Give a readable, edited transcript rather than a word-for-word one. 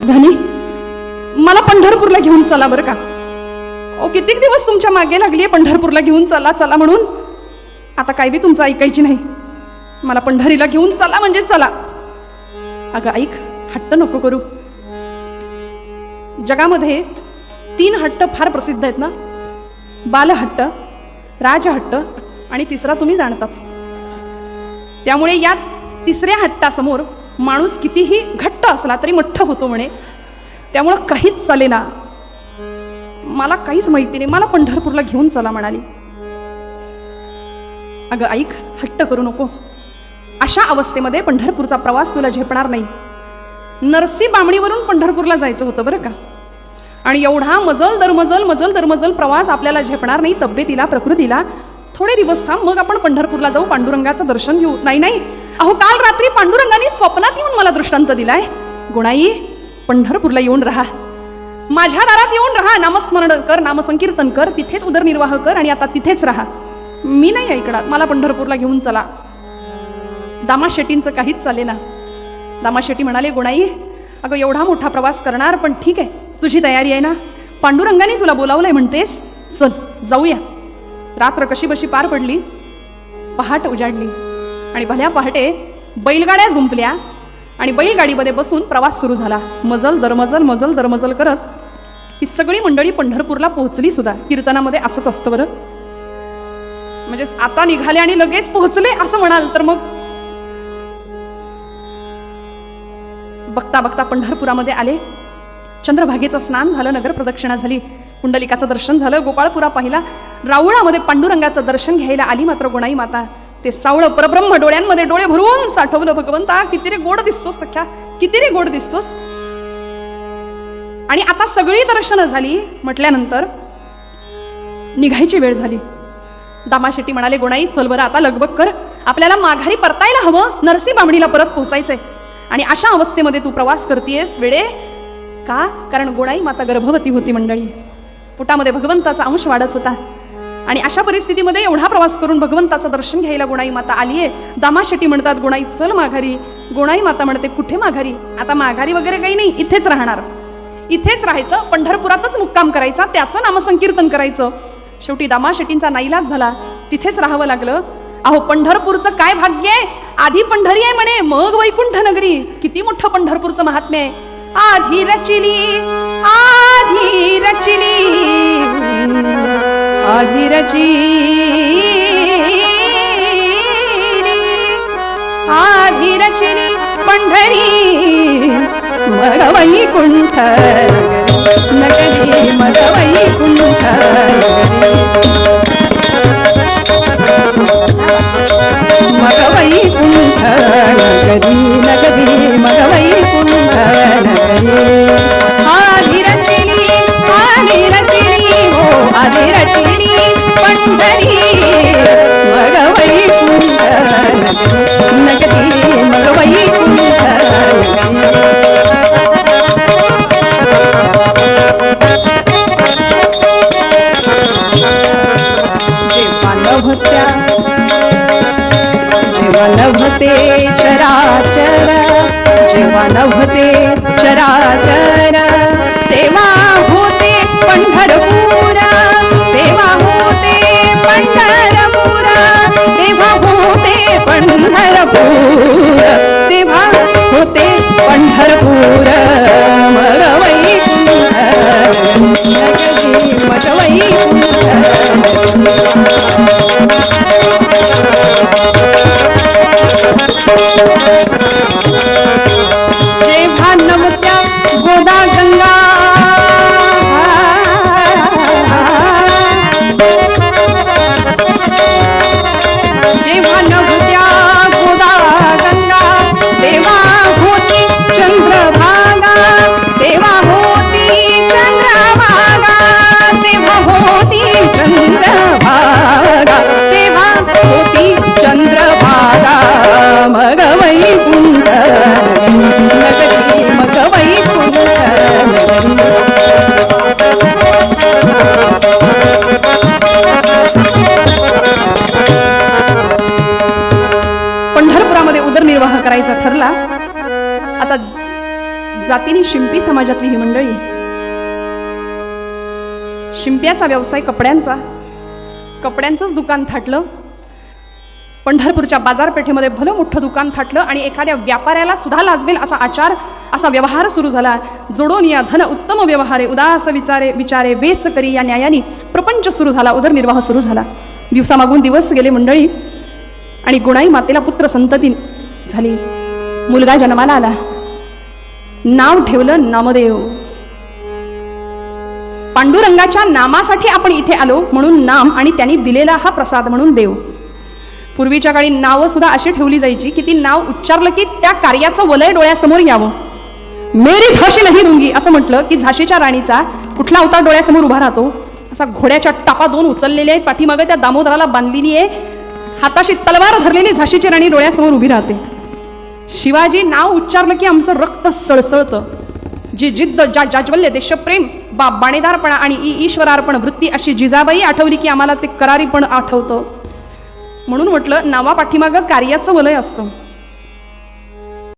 धनी, मला पंढरपूरला घेऊन चला बरं का. ओ कित्येक दिवस तुमच्या मागे लागलीये पंढरपूरला घेऊन चला चला म्हणून. आता काय बी तुमचं ऐकायची नाही. मला पंढरीला घेऊन चला म्हणजे चला. अगं ऐक, हट्ट नको करू. जगामध्ये 3 हट्ट फार प्रसिद्ध आहेत ना. बालहट्ट, राजहट्ट आणि तिसरा तुम्ही जाणताच. त्यामुळे या तिसऱ्या हट्टासमोर माणूस कितीही घट्ट असला तरी मठ्ठ होतो म्हणे. त्यामुळं काहीच चालेना. मला काहीच माहिती नाही, मला पंढरपूरला घेऊन चला म्हणाली. अगं ऐक, हट्ट करू नको. अशा अवस्थेमध्ये पंढरपूरचा प्रवास तुला झेपणार नाही. नरसी बामणीवरून पंढरपूरला जायचं होतं बरं का. आणि एवढा मजल दरमजल प्रवास आपल्याला झेपणार नाही. तब्येतीला, प्रकृतीला. थोडे दिवस थांब, मग आपण पंढरपूरला जाऊ, पांडुरंगाचं दर्शन घेऊ. नाही, अहो काल रात्री पांडुरंगाने स्वप्नात येऊन मला दृष्टांत दिलाय. गुणाई, पंढरपूरला येऊन राहा, माझ्या दारात येऊन राहा, नामस्मरण कर, नामसंकीर्तन कर, तिथेच उदरनिर्वाह कर आणि आता तिथेच राहा. मी नाही ऐकणार, मला पंढरपूरला घेऊन चला. दामाशेट्टींचं काहीच चालेना. दामाशेट्टी म्हणाले, गुणाई अगं एवढा मोठा प्रवास करणार, पण ठीक आहे, तुझी तयारी आहे ना, पांडुरंगाने तुला बोलावलंय म्हणतेस, चल जाऊया. रात्र कशी बशी पार पडली. पहाट उजाडली आणि भल्या पहाटे बैलगाड्या जुंपल्या आणि बैलगाडीमध्ये बसून प्रवास सुरू झाला. मजल दरमजल करत ही सगळी मंडळी पंढरपूरला पोहोचली सुद्धा. कीर्तनामध्ये असंच असतं बरं. म्हणजे आता निघाले आणि लगेच पोहोचले असं म्हणाल तर मग बघता बघता पंढरपुरामध्ये आले. चंद्रभागेचं स्नान झालं, नगर प्रदक्षिणा झाली, पुंडलिकाचं दर्शन झालं, गोपाळपुरा पाहिला. राऊळामध्ये पांडुरंगाचं दर्शन घ्यायला आली मात्र गुणाई माता. ते सावळं परब्रह्म डोळ्यांमध्ये डोळे भरून साठवलं. भगवंता किती रे गोड दिसतोस सख्या, किती रे गोड दिसतोस. आणि आता सगळी दर्शनं झाली म्हटल्यानंतर निघायची वेळ झाली. दामाशेट्टी म्हणाले, गुणाई चल बरं आता लगबग कर, आपल्याला माघारी परतायला हवं, नरसी बामणीला परत पोहोचायचंय. आणि अशा अवस्थेमध्ये तू प्रवास करतेयस वेडे का? कारण गुणाई माता गर्भवती होती मंडळी. पोटामध्ये भगवंताचा अंश वाढत होता. आणि अशा परिस्थितीमध्ये एवढा प्रवास करून भगवंताचं दर्शन घ्यायला गुणाई माता आलीये. दामाशेट्टी म्हणतात, गुणाई चल माघारी. गुणाई माता म्हणते, कुठे माघारी? आता माघारी वगैरे काही नाही, इथेच राहणार, इथेच राहायचं, पंढरपुरातच मुक्काम करायचा, त्याचं नामसंकीर्तन करायचं. शेवटी दामाशेट्टींचा नाईलाज झाला, तिथेच राहावं लागलं. अहो पंढरपूरचं काय भाग्य आहे, आधी पंढरी आहे म्हणे, मग वैकुंठ नगरी. किती मोठं पंढरपूरचं महात्म्य आहे. आधी रचिली, आधी रचिली, आधी रचिली, आधी रचिली पंढरी, मग वैकुंठ नगरी, मग वैकुंठ मग वैकुंठ नगरी, नगरी मग वैकुंठ नगरी. आधी रचिली, आधी रचिली, हो आधी रचिली पंढरी, मग वैकुंठ नगरी, मग वैकुंठ नगरी. जेव्हा लभते चराचर, जेव्हा लभते चराचर, तेव्हा होते पंढरपूर, तेव्हा होते पंढरपूर, तेव्हा होते पंढरपूर, तेव्हा होते पंढरपूर, मग वैकुंठ नगरी, मग वैकुंठ जेव्हा नवत्या गोदा गंगा, जेव्हा नवत्या गोदा गंगा, तेव्हा होती चंद्रभागा, जातीने शिंपी समाजातली ही मंडळी. शिंप्याचा व्यवसाय कपड्यांचंच दुकान थाटलं. पंढरपूरच्या बाजारपेठेमध्ये भलं मोठं दुकान थाटलं आणि एखाद्या व्यापाऱ्याला सुद्धा लाजवेल असा आचार, असा व्यवहार सुरू झाला. जोडून या धन उत्तम व्यवहारे, उदास विचारे वेच करी या न्यायाने प्रपंच सुरू झाला, उदरनिर्वाह सुरू झाला. दिवसामागून दिवस गेले मंडळी आणि गुणाई मातेला पुत्र संतती झाली. मुलगा जन्माला आला. नाव ठेवलं नामदेव. पांडुरंगाच्या नामासाठी आपण इथे आलो म्हणून नाम आणि त्यांनी दिलेला हा प्रसाद म्हणून देव. पूर्वीच्या काळी नावं सुद्धा अशी ठेवली जायची की ती नाव उच्चारलं की त्या कार्याचं वलय डोळ्यासमोर यावं. मेरी झाशी नाही दुंगी असं म्हटलं की झाशीच्या राणीचा कुठला अवतार डोळ्यासमोर उभा राहतो. असा घोड्याच्या टापा दोन उचललेले आहेत, पाठीमागे त्या दामोदराला बांधलेली आहे, हाताशी तलवार धरलेली झाशीची राणी डोळ्यासमोर उभी राहते. शिवाजी नाव उच्चारलं की आमचं रक्त सळसळतं. जी जिद्द, जाज्वल्य, देशप्रेम, बाणेदारपणा आणि ईश्वरार्पण वृत्ती अशी जिजाबाई आठवली की आम्हाला ते करारी पण आठवतं. म्हणून म्हटलं नावा पाठीमागं कार्याचं वलय असतं.